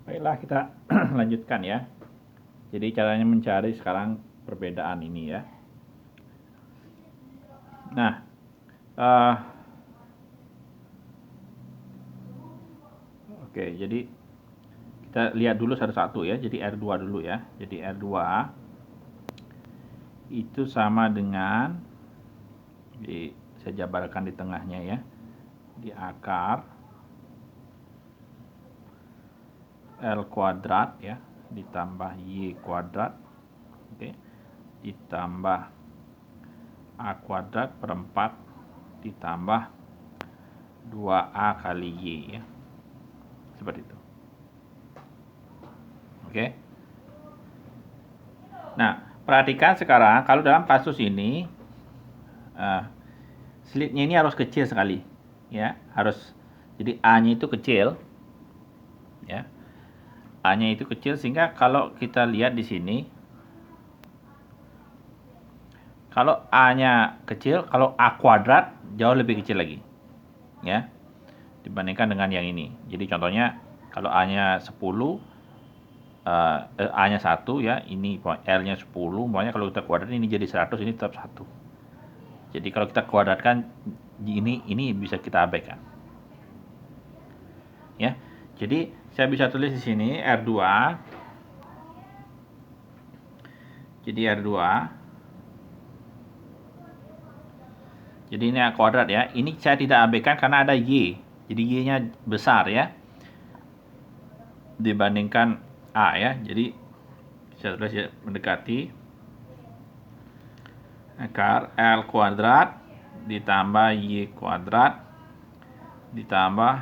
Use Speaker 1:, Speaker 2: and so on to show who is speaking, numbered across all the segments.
Speaker 1: Baiklah, kita lanjutkan ya. Jadi caranya mencari sekarang perbedaan ini ya. Nah, eh, oke, jadi kita lihat dulu satu-satu ya. Jadi R2 dulu ya. Jadi R2 itu sama dengan, jadi saya jabarkan di tengahnya ya. Di akar L kuadrat ya, ditambah Y kuadrat, oke, ditambah A kuadrat per 4 ditambah 2A kali Y ya. Seperti itu. Oke. Nah, perhatikan sekarang kalau dalam kasus ini slitnya ini harus kecil sekali ya, harus, jadi A-nya itu kecil ya. A-nya itu kecil sehingga kalau kita lihat di sini, kalau A-nya kecil, kalau A kuadrat jauh lebih kecil lagi ya dibandingkan dengan yang ini. Jadi contohnya kalau A-nya 10, A-nya 1 ya, ini L-nya 10, makanya kalau kita kuadrat ini jadi 100, ini tetap 1. Jadi kalau kita kuadratkan ini bisa kita abaikan. Ya. Jadi saya bisa tulis di sini R2. Jadi R2. Jadi ini A kuadrat ya. Ini saya tidak abaikan karena ada Y. Jadi Y-nya besar ya dibandingkan A ya. Jadi saya tulis ya, mendekati akar L kuadrat ditambah Y kuadrat ditambah,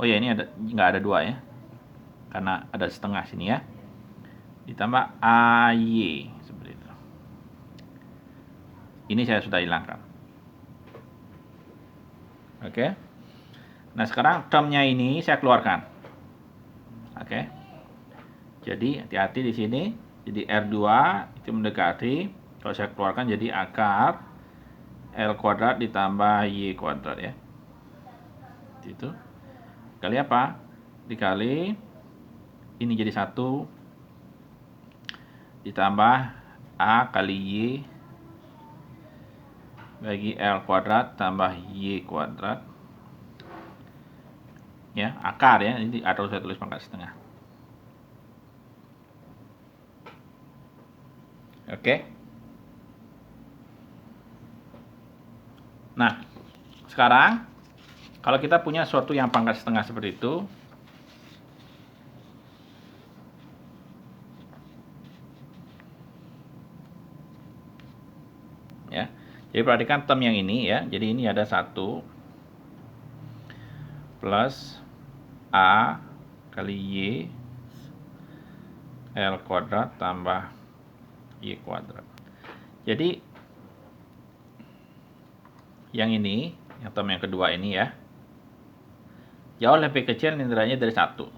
Speaker 1: oh ya ini ada, nggak ada 2 ya karena ada setengah sini ya, ditambah AY seperti itu. Ini saya sudah hilangkan. Oke. Nah sekarang termnya ini saya keluarkan. Oke. Jadi hati-hati di sini. Jadi R2 itu mendekati, kalau saya keluarkan jadi akar L kuadrat ditambah Y kuadrat ya. Itu. Kali apa? Dikali ini jadi 1 ditambah A kali Y bagi L kuadrat tambah Y kuadrat ya, akar ya, ini atau saya tulis pangkat setengah. Oke. Nah sekarang kalau kita punya suatu yang pangkat setengah seperti itu, ya, jadi perhatikan term yang ini ya. Jadi ini ada 1 plus A kali Y L kuadrat tambah Y kuadrat. Jadi yang ini, yang term yang kedua ini ya, jauh lebih kecil nilainya dari 1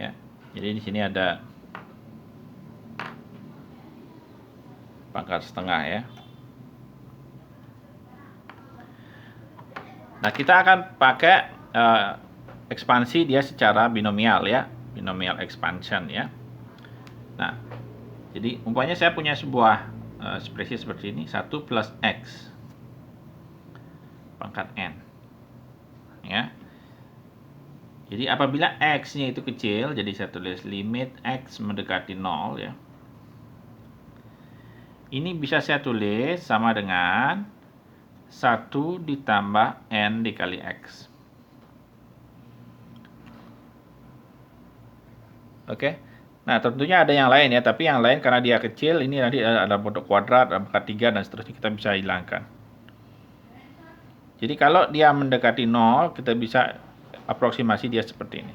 Speaker 1: ya. Jadi di sini ada pangkat setengah ya. Nah kita akan pakai ekspansi dia secara binomial ya, binomial expansion ya. Nah jadi umpamanya saya punya sebuah ekspresi seperti ini, 1 plus X pangkat N ya. Jadi apabila X-nya itu kecil, jadi saya tulis limit X mendekati 0 ya. Ini bisa saya tulis sama dengan 1 ditambah N dikali X. Oke. Nah tentunya ada yang lain ya, tapi yang lain karena dia kecil, ini nanti ada bentuk kuadrat, ada pangkat 3 dan seterusnya, kita bisa hilangkan. Jadi kalau dia mendekati 0, kita bisa aproksimasi dia seperti ini.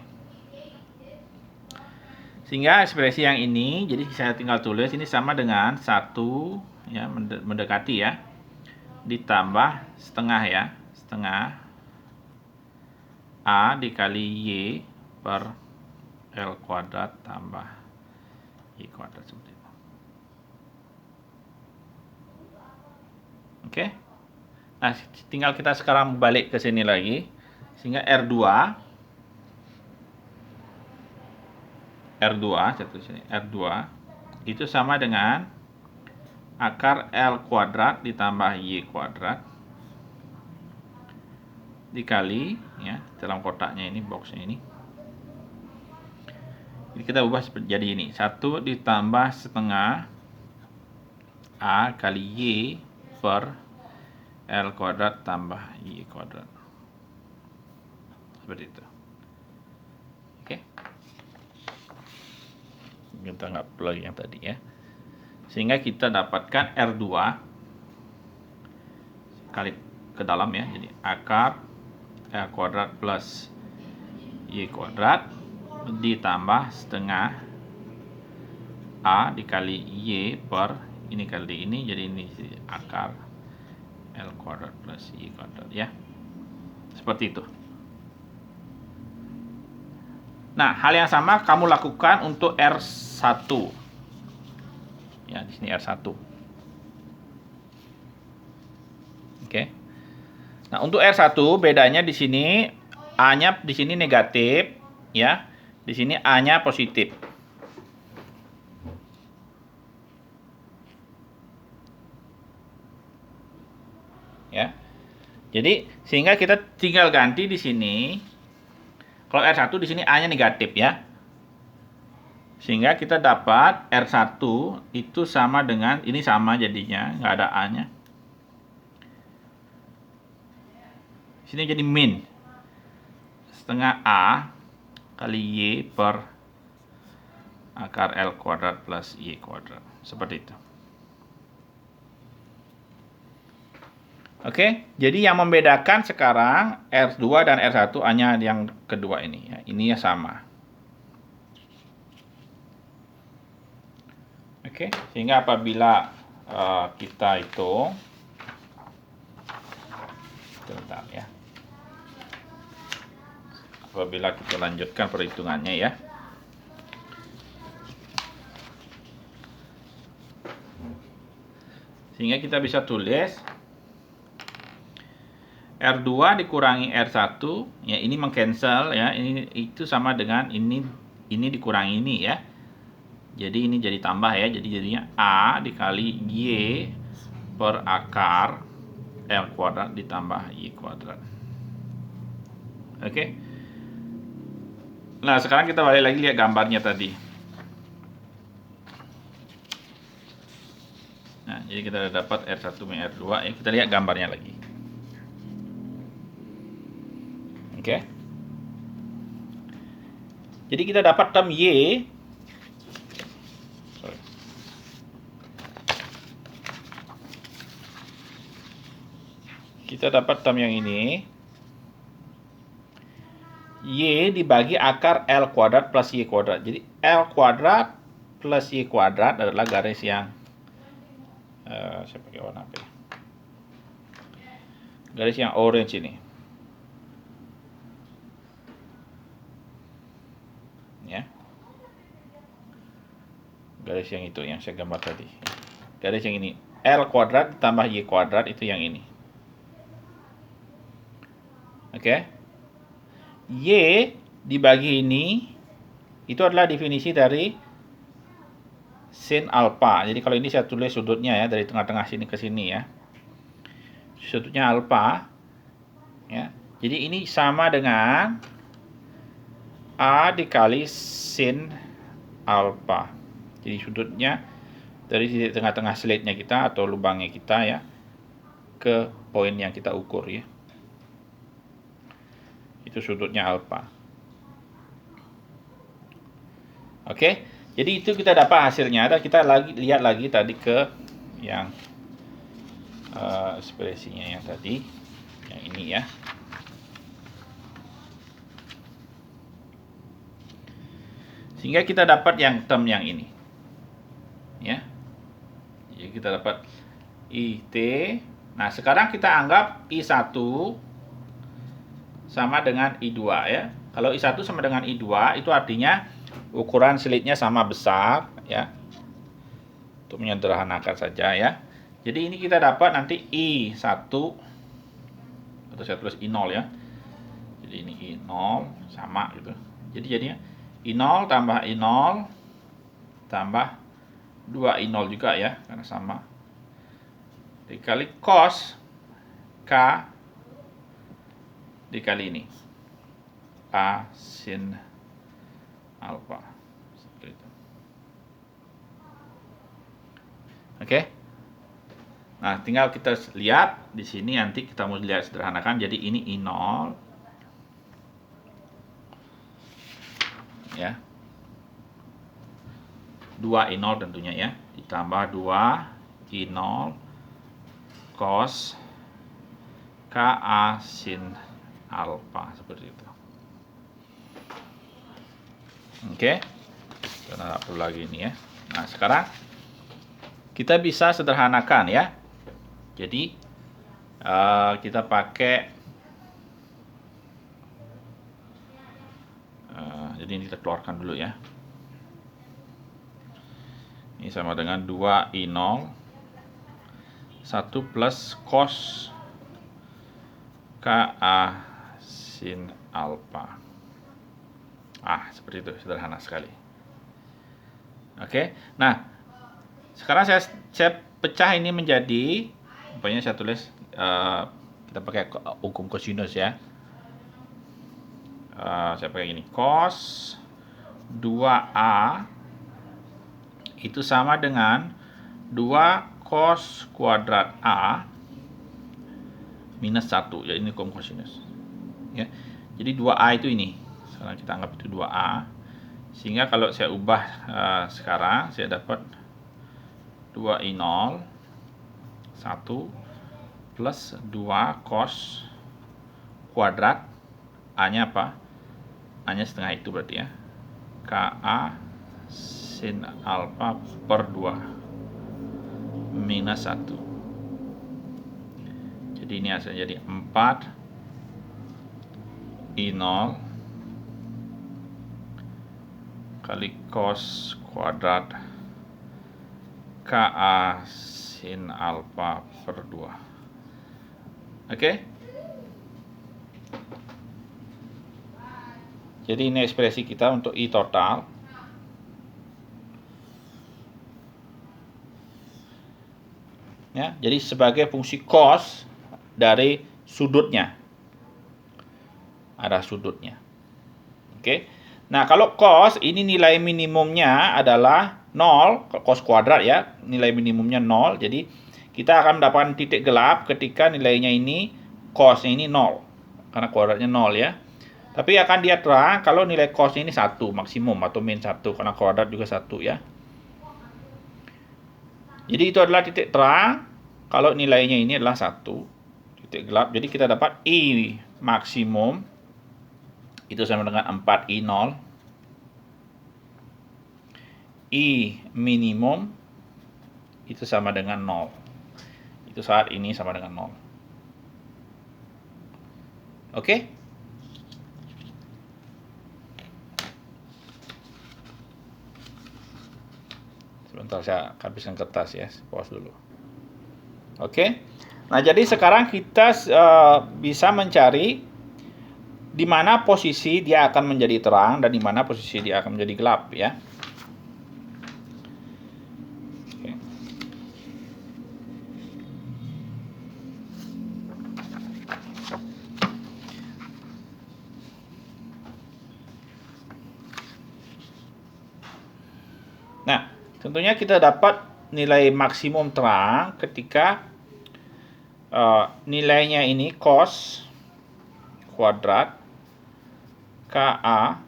Speaker 1: Sehingga ekspresi yang ini, jadi saya tinggal tulis ini sama dengan 1 ya, mendekati ya, ditambah setengah ya, setengah A dikali Y per L kuadrat tambah Y kuadrat seperti itu. Oke. Nah, tinggal kita sekarang balik ke sini lagi, sehingga R2 R2, saya tulis ini, R2 itu sama dengan akar L kuadrat ditambah Y kuadrat dikali, ya, dalam kotaknya ini, boxnya ini. Jadi kita ubah jadi ini, 1 ditambah setengah A kali Y per L kuadrat tambah Y kuadrat. Seperti itu. Oke. Kita nggak perlu lagi yang tadi ya. Sehingga kita dapatkan R2 kali ke dalam ya. Jadi akar L kuadrat plus Y kuadrat ditambah setengah A dikali Y per ini kali ini, jadi ini akar L kuadrat plus Y kuadrat ya. Seperti itu. Nah, hal yang sama kamu lakukan untuk R1. Ya, di sini R1. Oke. Nah, untuk R1 bedanya di sini A-nya di sini negatif ya. Di sini A-nya positif. Ya. Jadi sehingga kita tinggal ganti di sini. Kalau R1 di sini A-nya negatif ya. Sehingga kita dapat R1 itu sama dengan, ini sama jadinya, nggak ada A-nya. Sini jadi min. Setengah A kali Y per akar L kuadrat plus Y kuadrat. Seperti itu. Oke, jadi yang membedakan sekarang R2 dan R1 hanya yang kedua ini ya. Ini ya sama. Oke, sehingga apabila kita itu sebentar ya. Apabila kita lanjutkan perhitungannya ya. Sehingga kita bisa tulis R2 dikurangi R1, ya ini mengcancel ya, ini itu sama dengan ini dikurangi ini ya. Jadi ini jadi tambah ya, jadi jadinya A dikali Y per akar L kuadrat ditambah Y kuadrat. Oke. Nah, sekarang kita balik lagi lihat gambarnya tadi. Nah, jadi kita udah dapat R1 min R2 ya, kita lihat gambarnya lagi. Oke. Jadi kita dapat term Y. Kita dapat term yang ini. Y dibagi akar L kuadrat plus Y kuadrat. Jadi L kuadrat plus Y kuadrat adalah garis yang saya pakai warna apa ya? Garis yang orange ini. Ya. Garis yang itu yang saya gambar tadi. Garis yang ini. L kuadrat tambah Y kuadrat itu yang ini. Oke. Y dibagi ini itu adalah definisi dari sin alpha. Jadi kalau ini saya tulis sudutnya ya, dari tengah-tengah sini ke sini ya. Sudutnya alpha ya. Jadi ini sama dengan A dikali sin alpha. Jadi sudutnya dari tengah-tengah slit-nya kita atau lubangnya kita ya ke poin yang kita ukur ya. Itu sudutnya alpha. Oke, jadi itu kita dapat hasilnya. Dan kita lihat lagi tadi ke yang ekspresinya yang tadi, yang ini ya. Sehingga kita dapat yang term yang ini. Ya. Jadi kita dapat IT. Nah, sekarang kita anggap I1 sama dengan I2 ya. Kalau I1 sama dengan I2 itu artinya ukuran slitnya sama besar ya. Untuk menyederhanakan saja ya. Jadi ini kita dapat nanti I1 atau saya tulis I0 ya. Jadi ini I0 sama gitu. Jadi jadinya I0 tambah I0 tambah 2 I0 juga ya, karena sama. Dikali cos K dikali ini. A sin alfa. Seperti itu. Oke. Nah, tinggal kita lihat di sini, nanti kita mau lihat sederhanakan. Jadi ini I0 ya. 2 I0 tentunya ya, ditambah 2 I0 cos KA sin alfa, seperti itu. Oke. Karena nggak perlu lagi ini ya. Nah, sekarang kita bisa sederhanakan ya. Jadi kita pakai jadi ini kita keluarkan dulu ya. Ini sama dengan 2 I0 1 plus cos KA sin alfa. Seperti itu, sederhana sekali. Oke. Nah, sekarang saya pecah ini menjadi, pokoknya saya tulis, kita pakai hukum kosinus ya. Saya pakai gini, cos 2A itu sama dengan 2 cos kuadrat A minus 1. Ya, ini hukum kosinus ya. Jadi 2A itu ini, sekarang kita anggap itu 2A, sehingga kalau saya ubah sekarang, saya dapat 2I0 1 plus 2 cos kuadrat A-nya apa? A-nya setengah itu berarti ya. KA sin alfa per 2 minus 1. Jadi ini hasilnya jadi 4 I0 kali cos kuadrat KA sin alfa per 2. Oke? Jadi ini ekspresi kita untuk I total. Ya, jadi sebagai fungsi cos dari sudutnya. Ada sudutnya. Oke. Nah, kalau cos ini nilai minimumnya adalah 0, cos kuadrat ya, nilai minimumnya 0. Jadi kita akan mendapatkan titik gelap ketika nilainya ini, cosnya ini 0. Karena kuadratnya 0 ya. Tapi akan dia terang kalau nilai cosnya ini 1 maksimum atau min 1, karena kuadrat juga 1 ya. Jadi itu adalah titik terang kalau nilainya ini adalah 1. Titik gelap. Jadi kita dapat I maksimum itu sama dengan 4 I0. I minimum itu sama dengan 0. Itu saat ini sama dengan 0. Oke? Sebentar, saya habiskan kertas ya, pause dulu. Oke. Nah, jadi sekarang kita bisa mencari di mana posisi dia akan menjadi terang dan di mana posisi dia akan menjadi gelap ya. Oke. Nah, tentunya kita dapat nilai maksimum terang ketika nilainya ini cos kuadrat KA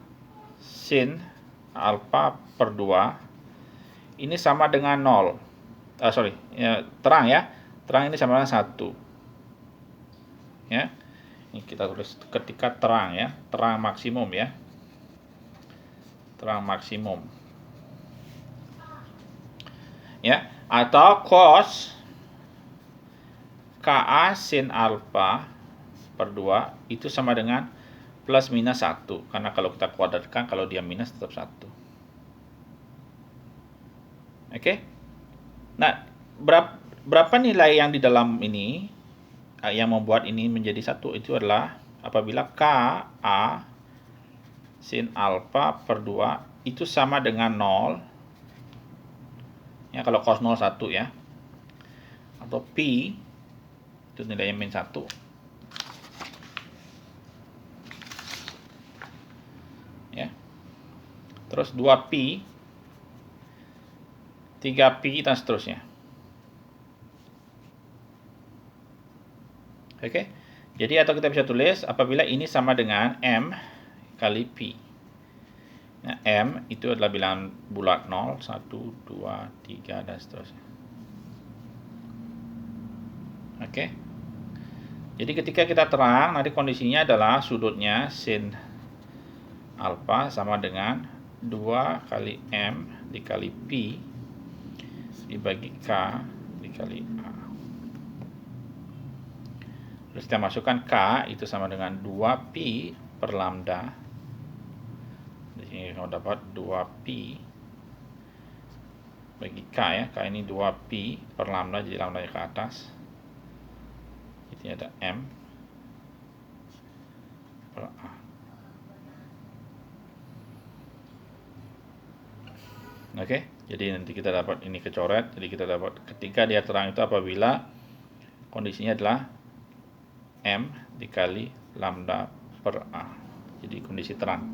Speaker 1: sin alfa per 2 ini sama dengan 0. Terang ya. Terang ini sama dengan 1. Ya. Ini kita tulis ketika terang ya, terang maksimum ya. Terang maksimum. Ya, atau cos KA sin alfa per 2 itu sama dengan plus minus 1. Karena kalau kita kuadratkan, kalau dia minus tetap 1. Oke? Nah, berapa nilai yang di dalam ini yang membuat ini menjadi 1? Itu adalah apabila KA sin alfa per 2 itu sama dengan 0. Ya, kalau cos 0 1 ya. Atau pi itu nilainya min 1. Ya. Terus 2pi, 3pi dan seterusnya. Oke. Jadi atau kita bisa tulis apabila ini sama dengan M kali pi. Nah, M itu adalah bilangan bulat 0, 1, 2, 3 dan seterusnya. Oke. Jadi ketika kita terang, nanti kondisinya adalah sudutnya sin alfa sama dengan 2 kali M dikali pi dibagi K dikali A. Terus kita masukkan K itu sama dengan 2pi per lambda. Di sini kamu dapat 2pi bagi K ya. K ini 2pi per lambda, jadi lambda ke atas. Ini ada M per A. Oke, jadi nanti kita dapat ini kecoret. Jadi kita dapat ketika dia terang itu apabila kondisinya adalah M dikali lambda per A. Jadi kondisi terang.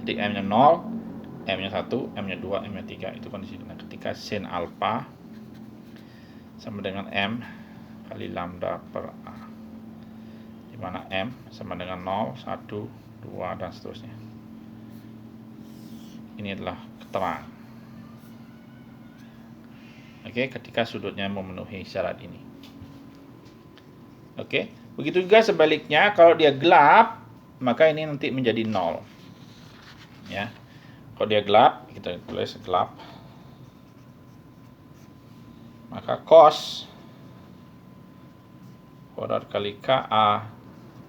Speaker 1: Jadi M-nya 0, M-nya 1, M-nya 2, M-nya 3. Itu kondisi terang. Ketika sin alfa sama dengan M kali lambda per A. Di mana M sama dengan 0, 1, 2, dan seterusnya. Ini adalah keterang. Oke, ketika sudutnya memenuhi syarat ini. Oke, begitu juga sebaliknya kalau dia gelap, maka ini nanti menjadi 0. Ya. Kalau dia gelap, kita tulis gelap. Maka cos kuadrat kali KA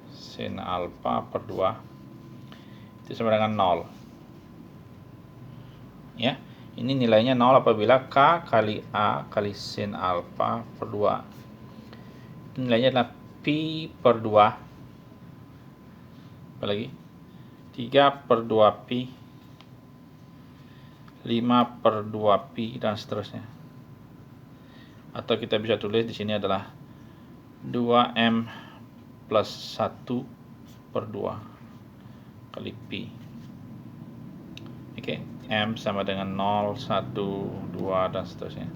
Speaker 1: sin alfa per 2 itu sama dengan 0. Ya, ini nilainya 0 apabila K kali A kali sin alfa per 2. Nilainya adalah pi per 2. Apalagi 3 per 2pi, 5 per 2pi, dan seterusnya. Atau kita bisa tulis di sini adalah 2M plus 1 per 2 kali pi. Oke, M sama dengan 0, 1, 2, dan seterusnya.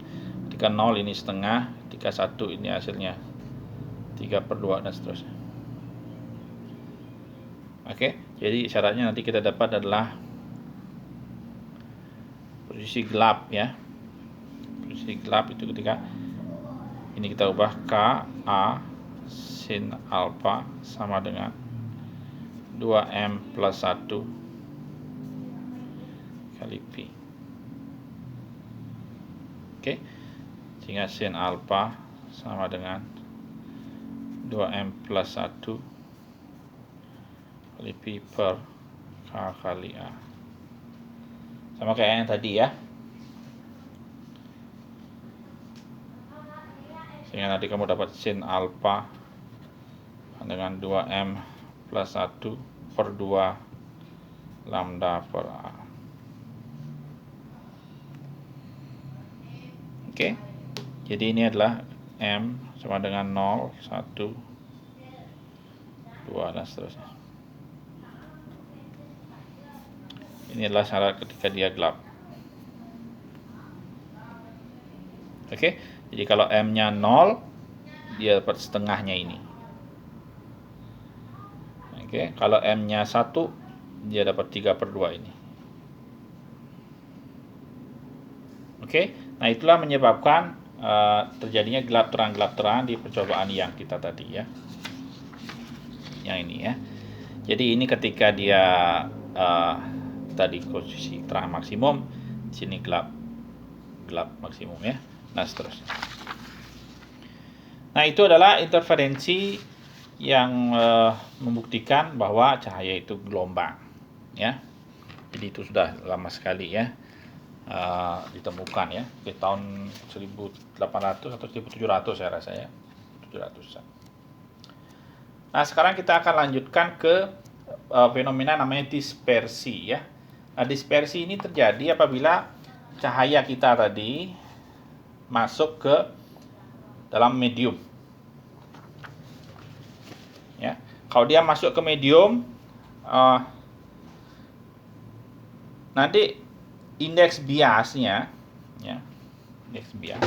Speaker 1: Ketika 0 ini setengah, ketika 1 ini hasilnya 3 per 2, dan seterusnya. Oke, jadi syaratnya nanti kita dapat adalah posisi gelap ya. Posisi gelap itu ketika ini kita ubah K A sin alfa sama dengan 2M plus 1 kali pi. Oke, sehingga sin alfa sama dengan 2M plus 1 kali pi per K kali A. Sama kayak yang tadi ya. Sehingga nanti kamu dapat sin alfa dengan 2M plus 1 per 2 lambda per A. Oke, jadi ini adalah M sama dengan 0, 1, 2, dan seterusnya. Ini adalah syarat ketika dia gelap. Oke, jadi kalau M-nya 0, dia dapat setengahnya ini. Oke, kalau M-nya 1, dia dapat 3 per 2 ini. Oke, nah itulah menyebabkan terjadinya gelap terang di percobaan yang kita tadi ya. Yang ini ya. Jadi ini ketika dia tadi posisi terang maksimum, sini gelap maksimum ya. Nah, seterusnya. Nah, itu adalah interferensi yang membuktikan bahwa cahaya itu gelombang ya. Jadi itu sudah lama sekali ya ditemukan ya, di tahun 1800 atau 1700 saya rasa ya, 700-an. Nah, sekarang kita akan lanjutkan ke fenomena namanya dispersi ya. Nah, dispersi ini terjadi apabila cahaya kita tadi masuk ke dalam medium. Ya, kalau dia masuk ke medium, nanti indeks biasnya, ya, indeks bias.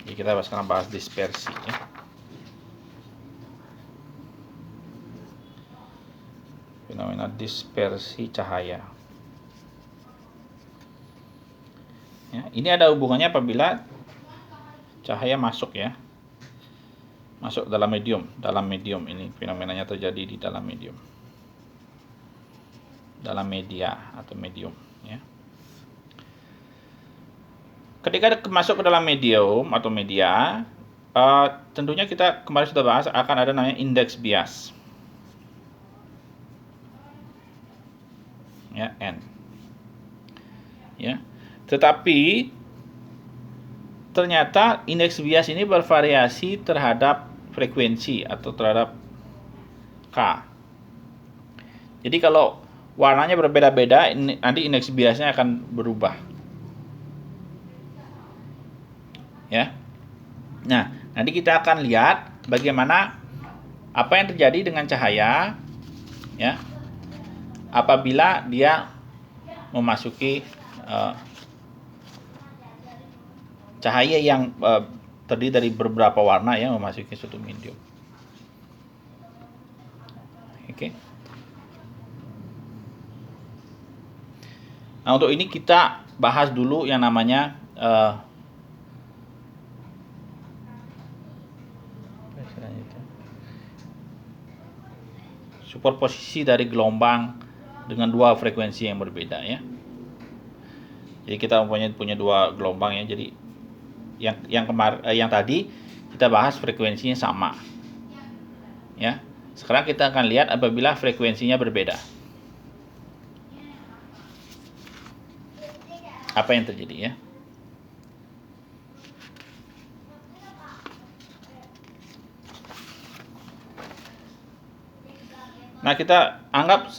Speaker 1: Jadi kita sekarang bahas dispersi ya. Fenomena dispersi cahaya. Ya, ini ada hubungannya apabila cahaya masuk ya. Masuk dalam medium ini fenomenanya terjadi di dalam medium. Dalam media atau medium ya. Ketika masuk ke dalam medium atau media, tentunya kita kemarin sudah bahas akan ada namanya indeks bias. Ya, N. Ya. Tetapi ternyata indeks bias ini bervariasi terhadap frekuensi atau terhadap K. Jadi kalau warnanya berbeda-beda, nanti indeks biasnya akan berubah. Ya. Nah, nanti kita akan lihat bagaimana apa yang terjadi dengan cahaya ya apabila dia memasuki cahaya yang terdiri dari beberapa warna yang memasuki suatu medium. Oke. Nah, untuk ini kita bahas dulu yang namanya superposisi dari gelombang dengan dua frekuensi yang berbeda ya. Jadi kita punya dua gelombang ya. Jadi yang tadi kita bahas frekuensinya sama. Ya. Sekarang kita akan lihat apabila frekuensinya berbeda. Apa yang terjadi ya? Nah, kita anggap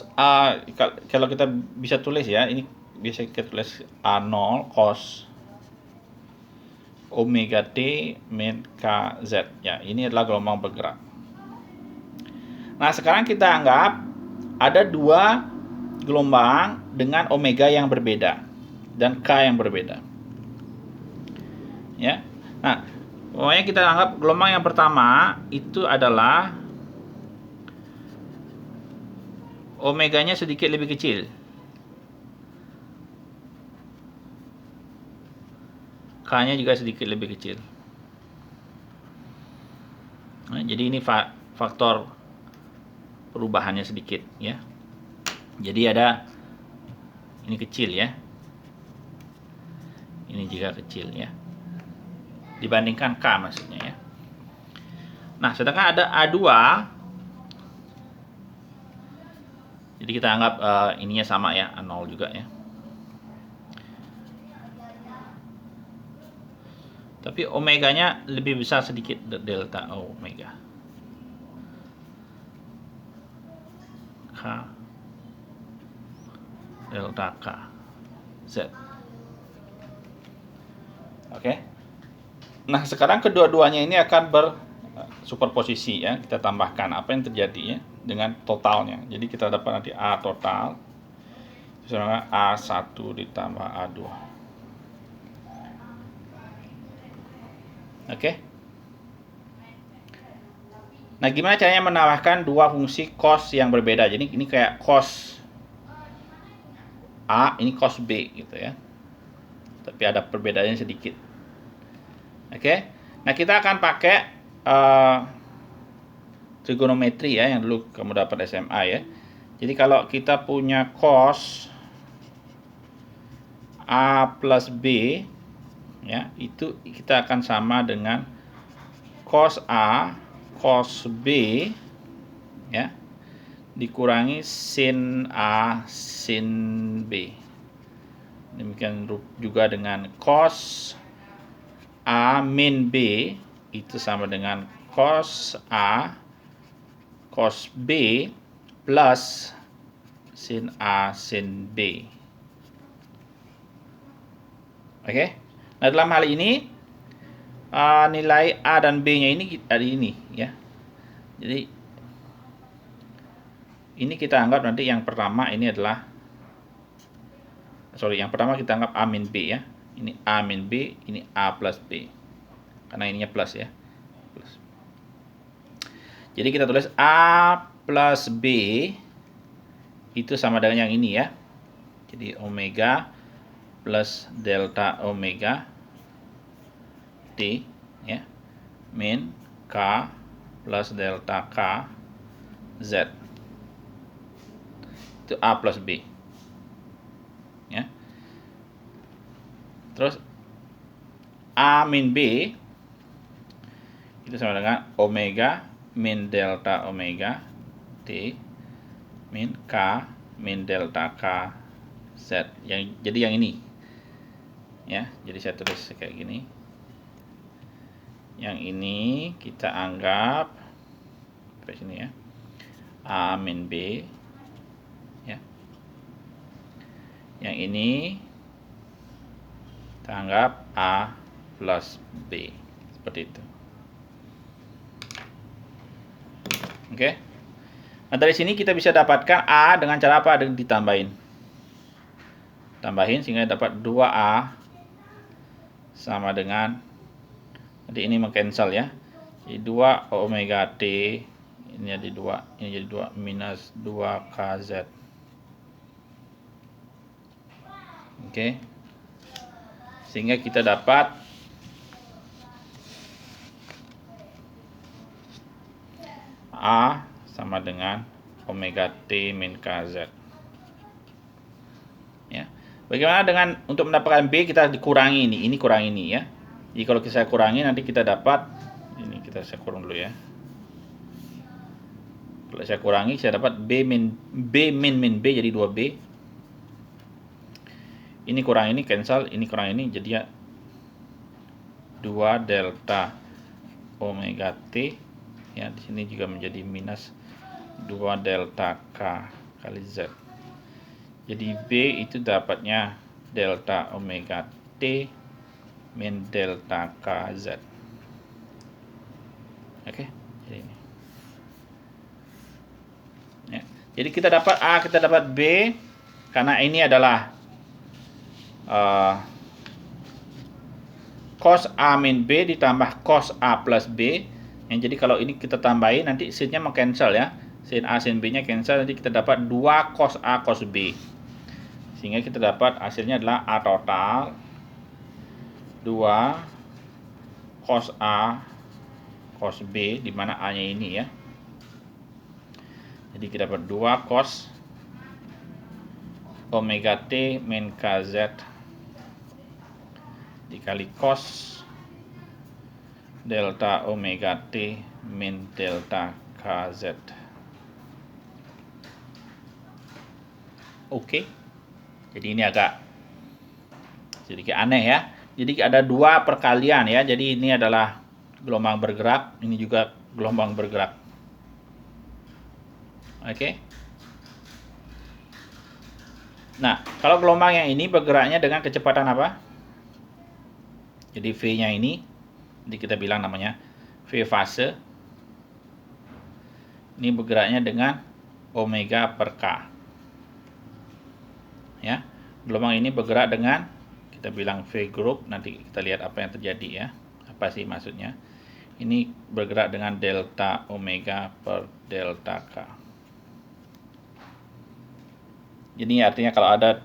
Speaker 1: kalau kita bisa tulis ya, ini bisa kita tulis A0 cos omega t min kz ya. Ini adalah gelombang bergerak. Nah, sekarang kita anggap ada dua gelombang dengan omega yang berbeda dan k yang berbeda. Ya. Nah, pokoknya kita anggap gelombang yang pertama itu adalah omeganya sedikit lebih kecil. K-nya juga sedikit lebih kecil. Nah, jadi ini faktor perubahannya sedikit ya. Jadi ada ini kecil ya. Ini juga kecil ya. Dibandingkan K maksudnya ya. Nah, sedangkan ada A2. Jadi kita anggap ininya sama ya, A0 juga ya. Tapi omeganya lebih besar sedikit, delta omega. K delta K Z. Oke. Nah, sekarang kedua-duanya ini akan bersuperposisi ya. Kita tambahkan apa yang terjadi ya dengan totalnya. Jadi kita dapat nanti A total sama A1 ditambah A2. Oke. Nah, gimana caranya menambahkan dua fungsi cos yang berbeda? Jadi ini kayak cos A, ini cos B gitu ya. Tapi ada perbedaannya sedikit. Oke. Nah, kita akan pakai trigonometri ya yang dulu kamu dapat SMA ya. Jadi kalau kita punya cos A plus B ya, itu kita akan sama dengan cos A cos B ya dikurangi sin A sin B. Demikian juga dengan cos A min B itu sama dengan cos A cos B plus sin A sin B. Oke. Nah, dalam hal ini nilai A dan B-nya ini ada ini ya. Jadi ini kita anggap nanti yang pertama ini adalah yang pertama kita anggap A min B ya. Ini A min B, ini A plus B. Karena ininya plus ya. Plus. Jadi kita tulis A plus B itu sama dengan yang ini ya. Jadi omega plus delta omega T ya, min K plus delta K Z. Itu A plus B ya. Terus A min B itu sama dengan omega min delta omega T min K min delta K Z. Jadi yang ini ya. Jadi saya tulis kayak gini. Yang ini kita anggap sampai sini ya. A min B ya. Yang ini kita anggap A plus B. Seperti itu. Oke. Nah, dari sini kita bisa dapatkan A dengan cara apa? Dengan ditambahin. Tambahin sehingga dapat 2A sama dengan, nanti ini meng-cancel ya. Jadi 2 omega T ini jadi 2, ini jadi 2 minus 2 KZ. Oke. Sehingga kita dapat A sama dengan omega T min KZ. Ya. Bagaimana dengan untuk mendapatkan B, kita dikurangi ini kurang ini ya. Jadi kalau saya kurangi nanti kita dapat ini, saya kurang dulu ya. Kalau saya kurangi saya dapat B min B jadi 2B. Ini kurang ini cancel, ini kurang ini jadi ya 2 delta omega T ya. Di sini juga menjadi minus 2 delta K kali Z. Jadi B itu dapatnya delta omega T min delta KZ. Oke, jadi ini. Ya. Jadi kita dapat A, kita dapat B, karena ini adalah cos A min B ditambah cos A plus B. Yang jadi kalau ini kita tambahin nanti sinnya meng-cancel ya. Sin A sin B nya cancel, nanti kita dapat 2 cos A cos B. Sehingga kita dapat hasilnya adalah A total 2 cos A cos B, di mana A-nya ini ya. Jadi kita dapat 2 cos omega T min KZ dikali cos delta omega T min delta KZ. Oke. Jadi ini agak sedikit aneh ya. Jadi ada 2 perkalian ya. Jadi ini adalah gelombang bergerak, ini juga gelombang bergerak. Oke. Nah, kalau gelombang yang ini bergeraknya dengan kecepatan apa? Jadi V-nya ini, jadi kita bilang namanya V fase. Ini bergeraknya dengan omega per K. Ya, gelombang ini bergerak dengan, kita bilang V group. Nanti kita lihat apa yang terjadi ya. Apa sih maksudnya? Ini bergerak dengan delta omega per delta K. Jadi artinya kalau ada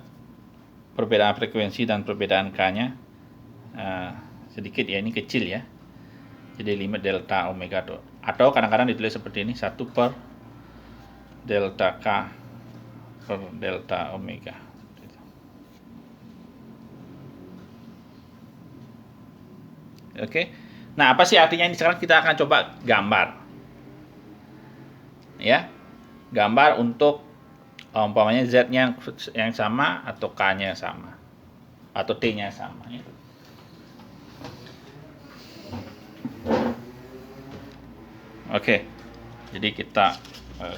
Speaker 1: perbedaan frekuensi dan perbedaan K-nya sedikit ya, ini kecil ya. Jadi limit delta omega tuh. Atau kadang-kadang ditulis seperti ini, 1 per delta K per delta omega. Oke. Nah, apa sih artinya ini? Sekarang kita akan coba gambar. Ya. Gambar untuk umpamanya Z-nya yang sama atau K-nya sama atau T-nya sama ya. Oke. Jadi kita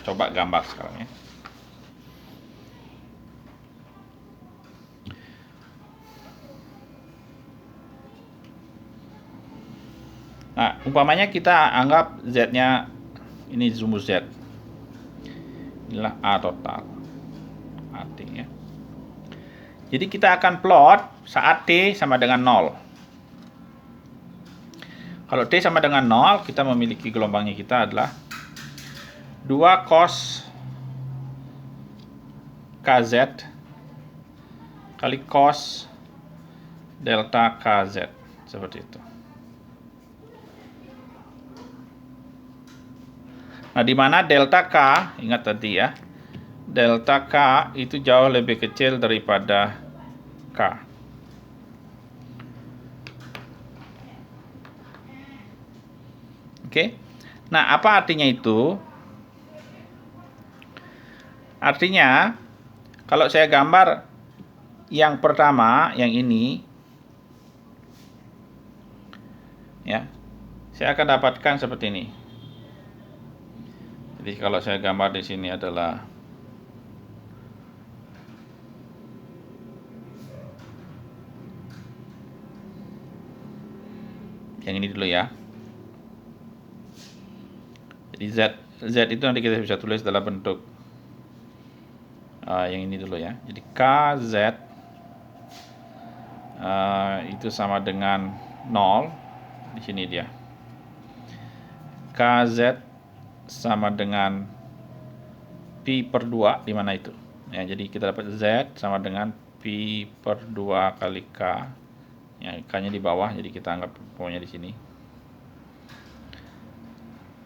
Speaker 1: coba gambar sekarang ya. Nah, umpamanya kita anggap Z-nya ini rumus Z. Inilah A total. AT ya. Jadi kita akan plot saat T sama dengan 0. Kalau T sama dengan 0, kita memiliki gelombangnya kita adalah 2 cos KZ kali cos delta KZ. Seperti itu. Nah, di mana delta K, ingat tadi ya, delta K itu jauh lebih kecil daripada K. Oke. Nah, apa artinya itu? Artinya, kalau saya gambar yang pertama, yang ini, ya, saya akan dapatkan seperti ini. Jadi kalau saya gambar di sini adalah yang ini dulu ya. Jadi Z itu nanti kita bisa tulis dalam bentuk yang ini dulu ya. Jadi KZ itu sama dengan 0. Di sini dia. KZ sama dengan Pi per 2, di mana itu? Ya, jadi kita dapat Z sama dengan Pi per 2 kali K. Ya, K-nya di bawah, jadi kita anggap pokoknya di sini.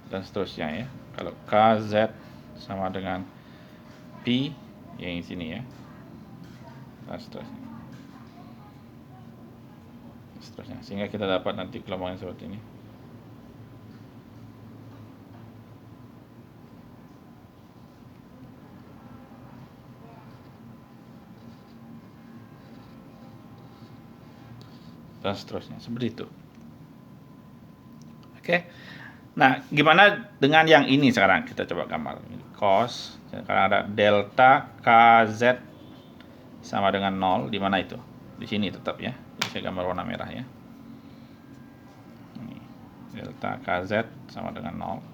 Speaker 1: Dan seterusnya ya. Kalau KZ sama dengan Pi yang di sini ya. Dan seterusnya. Sehingga kita dapat nanti gelombangnya seperti ini. Dan seterusnya, seperti itu. Oke. Nah, gimana dengan yang ini sekarang? Kita coba gambar. Cos, sekarang ada delta KZ sama dengan 0, di mana itu? Di sini tetap ya. Jadi saya gambar warna merah ya. Ini, delta KZ sama dengan 0.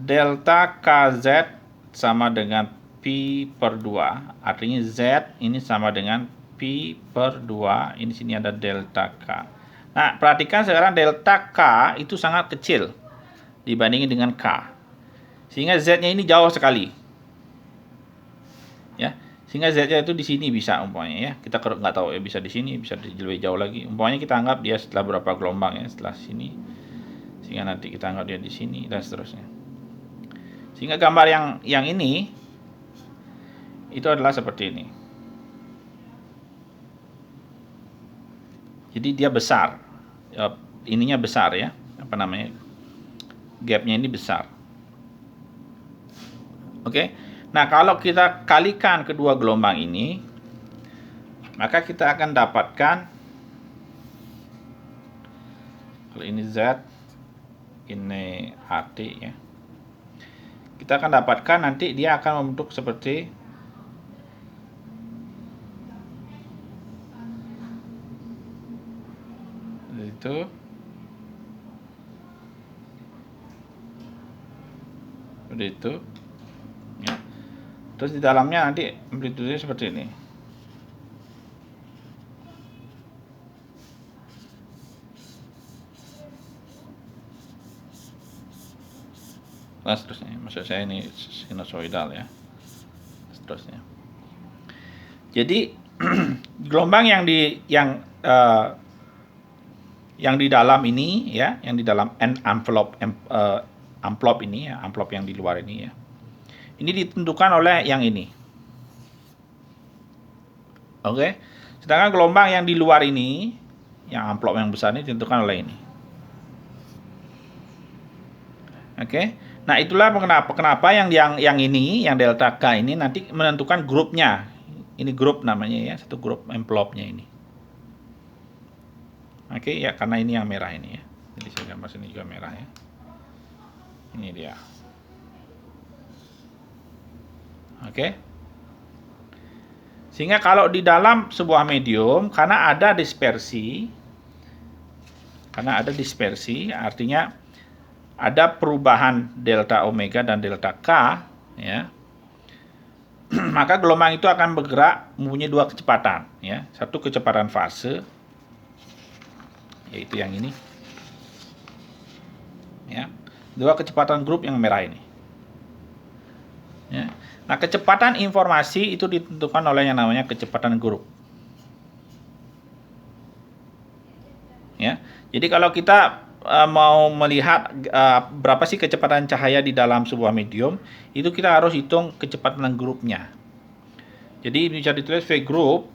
Speaker 1: Delta KZ sama dengan Pi per 2. Artinya Z ini sama dengan Pi per 2, ini sini ada delta K. Nah, perhatikan sekarang delta K itu sangat kecil dibandingin dengan K. Sehingga Z-nya ini jauh sekali. Ya. Sehingga Z-nya itu di sini bisa umpamanya ya. Kita nggak tahu ya, bisa di sini, bisa lebih jauh lagi. Umpamanya kita anggap dia setelah berapa gelombang ya, setelah sini. Sehingga nanti kita anggap dia di sini dan seterusnya. Sehingga gambar yang ini itu adalah seperti ini. Jadi dia besar, ininya besar ya, apa namanya, gapnya ini besar. Oke, nah kalau kita kalikan kedua gelombang ini, maka kita akan dapatkan, kalau ini Z, ini AT ya, kita akan dapatkan nanti dia akan membentuk seperti itu, seperti itu ya. Terus di dalamnya nanti amplitudenya seperti ini. Nah, seterusnya, maksud saya ini sinusoidal ya, seterusnya. Jadi gelombang yang di dalam ini ya, yang di dalam envelope ini ya, envelope yang di luar ini ya, ini ditentukan oleh yang ini. Oke. Sedangkan gelombang yang di luar ini, yang envelope yang besar ini ditentukan oleh ini. Oke. Nah, itulah kenapa yang ini, yang delta K ini nanti menentukan grupnya. Ini grup namanya ya, satu grup envelope-nya ini. Oke, ya karena ini yang merah ini ya. Jadi saya gambar sini juga merah ya. Ini dia. Oke. Sehingga kalau di dalam sebuah medium, karena ada dispersi, artinya ada perubahan delta omega dan delta K, ya. Maka gelombang itu akan bergerak mempunyai dua kecepatan, ya. Satu kecepatan fase, yaitu yang ini, ya. Dua kecepatan grup yang merah ini, ya. Nah, kecepatan informasi itu ditentukan oleh yang namanya kecepatan grup, ya. Jadi kalau kita mau melihat berapa sih kecepatan cahaya di dalam sebuah medium, itu kita harus hitung kecepatan grupnya. Jadi bisa ditulis V group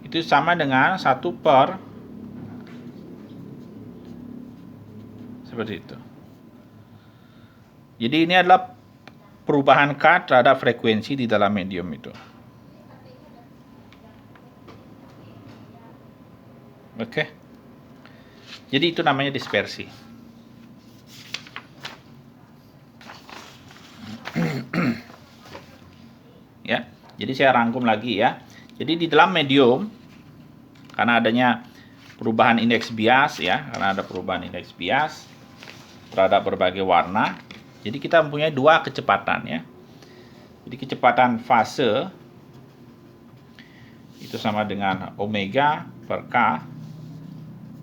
Speaker 1: itu sama dengan 1 per, seperti itu. Jadi ini adalah perubahan K terhadap frekuensi di dalam medium itu. Oke. Jadi itu namanya dispersi. Ya, jadi saya rangkum lagi ya. Jadi di dalam medium, karena adanya perubahan indeks bias ya, karena ada perubahan indeks bias terhadap berbagai warna, jadi kita mempunyai dua kecepatan ya. Jadi kecepatan fase itu sama dengan omega per K.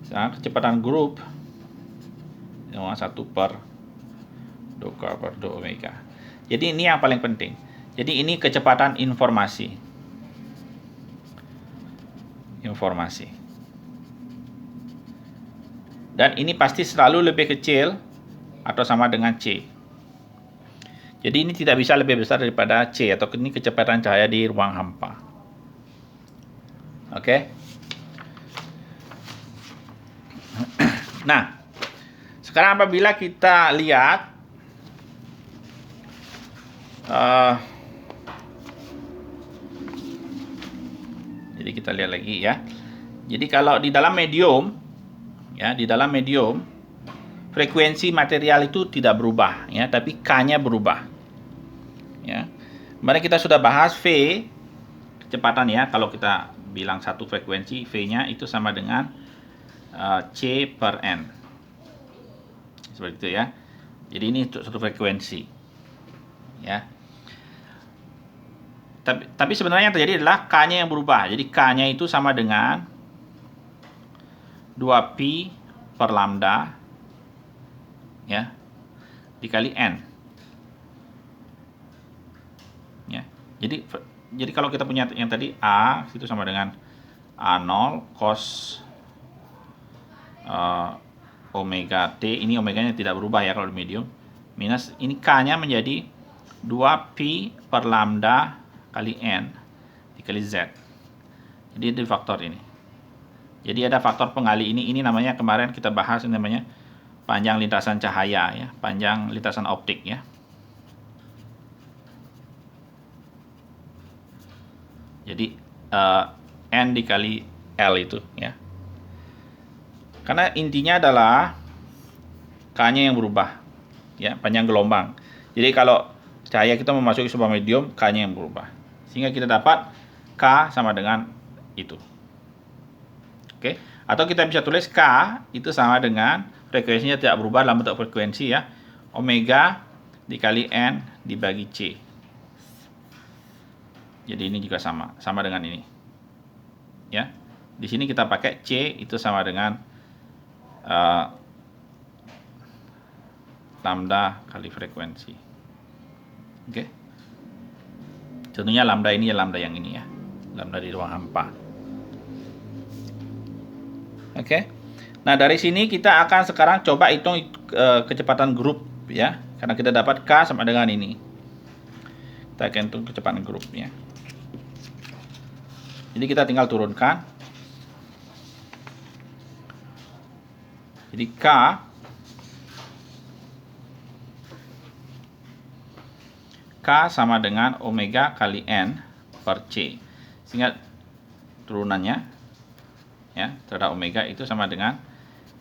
Speaker 1: Sedangkan kecepatan grup sama 1 per 2K per 2 omega. Jadi ini yang paling penting. Jadi ini kecepatan informasi. Dan ini pasti selalu lebih kecil atau sama dengan C. Jadi ini tidak bisa lebih besar daripada C, atau ini kecepatan cahaya di ruang hampa. Oke. Nah, sekarang apabila kita lihat jadi kita lihat lagi ya. Jadi kalau di dalam medium ya, frekuensi material itu tidak berubah ya, tapi K-nya berubah. Ya. Kemarin kita sudah bahas V kecepatan ya, kalau kita bilang satu frekuensi, V-nya itu sama dengan C per N. Seperti itu ya. Jadi ini satu frekuensi. Ya. Tapi sebenarnya yang terjadi adalah K-nya yang berubah. Jadi K-nya itu sama dengan 2pi per lambda ya, dikali N. Ya. Jadi kalau kita punya yang tadi A itu sama dengan A0 cos omega T, ini omeganya tidak berubah ya kalau di medium, minus ini K-nya menjadi 2pi per lambda kali N dikali Z. Jadi ada faktor ini. Jadi ada faktor penggali ini namanya, kemarin kita bahas, ini namanya panjang lintasan cahaya ya, panjang lintasan optik ya. Jadi N dikali L itu ya. Karena intinya adalah K-nya yang berubah ya, panjang gelombang. Jadi kalau cahaya kita memasuki sebuah medium, K-nya yang berubah. Sehingga kita dapat K sama dengan itu. Oke, atau kita bisa tulis K itu sama dengan frekuensinya tidak berubah dalam bentuk frekuensi ya, omega dikali N dibagi C. Jadi ini juga sama dengan ini. Ya. Di sini kita pakai C itu sama dengan lambda kali frekuensi. Oke. Contohnya lambda ini ya, lambda yang ini ya. Lambda di ruang hampa. Oke. Nah, dari sini kita akan sekarang coba hitung kecepatan grup ya. Karena kita dapat K sama dengan ini. Kita akan hitung kecepatan grupnya. Jadi kita tinggal turunkan. Jadi K sama dengan omega kali N per C. Sehingga turunannya ya terhadap omega itu sama dengan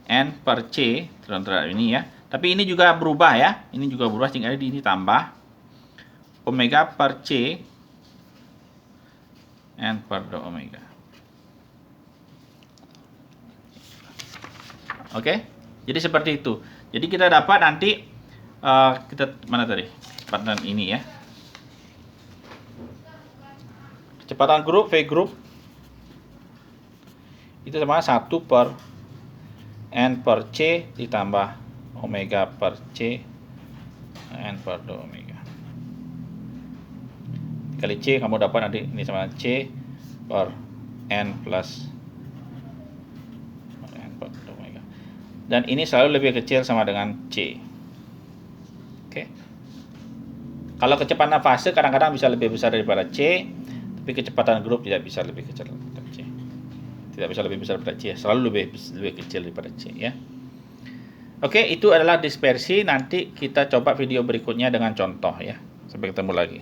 Speaker 1: N per C terhadap ini ya, Tapi ini juga berubah ya. Ini juga berubah, tinggal ini tambah omega per C n per 2 omega. Oke, jadi seperti itu. Jadi kita dapat nanti kita mana tadi kecepatan ini ya. Kecepatan grup V grup itu sama 1 per n per C ditambah omega per C n per 2 omega. Kali C kamu dapat nanti ini sama C per n plus n per 2 omega. Dan ini selalu lebih kecil sama dengan C. Oke. Kalau kecepatan fase kadang-kadang bisa lebih besar daripada C, tapi kecepatan grup tidak bisa lebih kecil daripada C. Tidak bisa lebih besar daripada C, selalu lebih kecil daripada C ya. Oke, itu adalah dispersi. Nanti kita coba video berikutnya dengan contoh ya. Sampai ketemu lagi.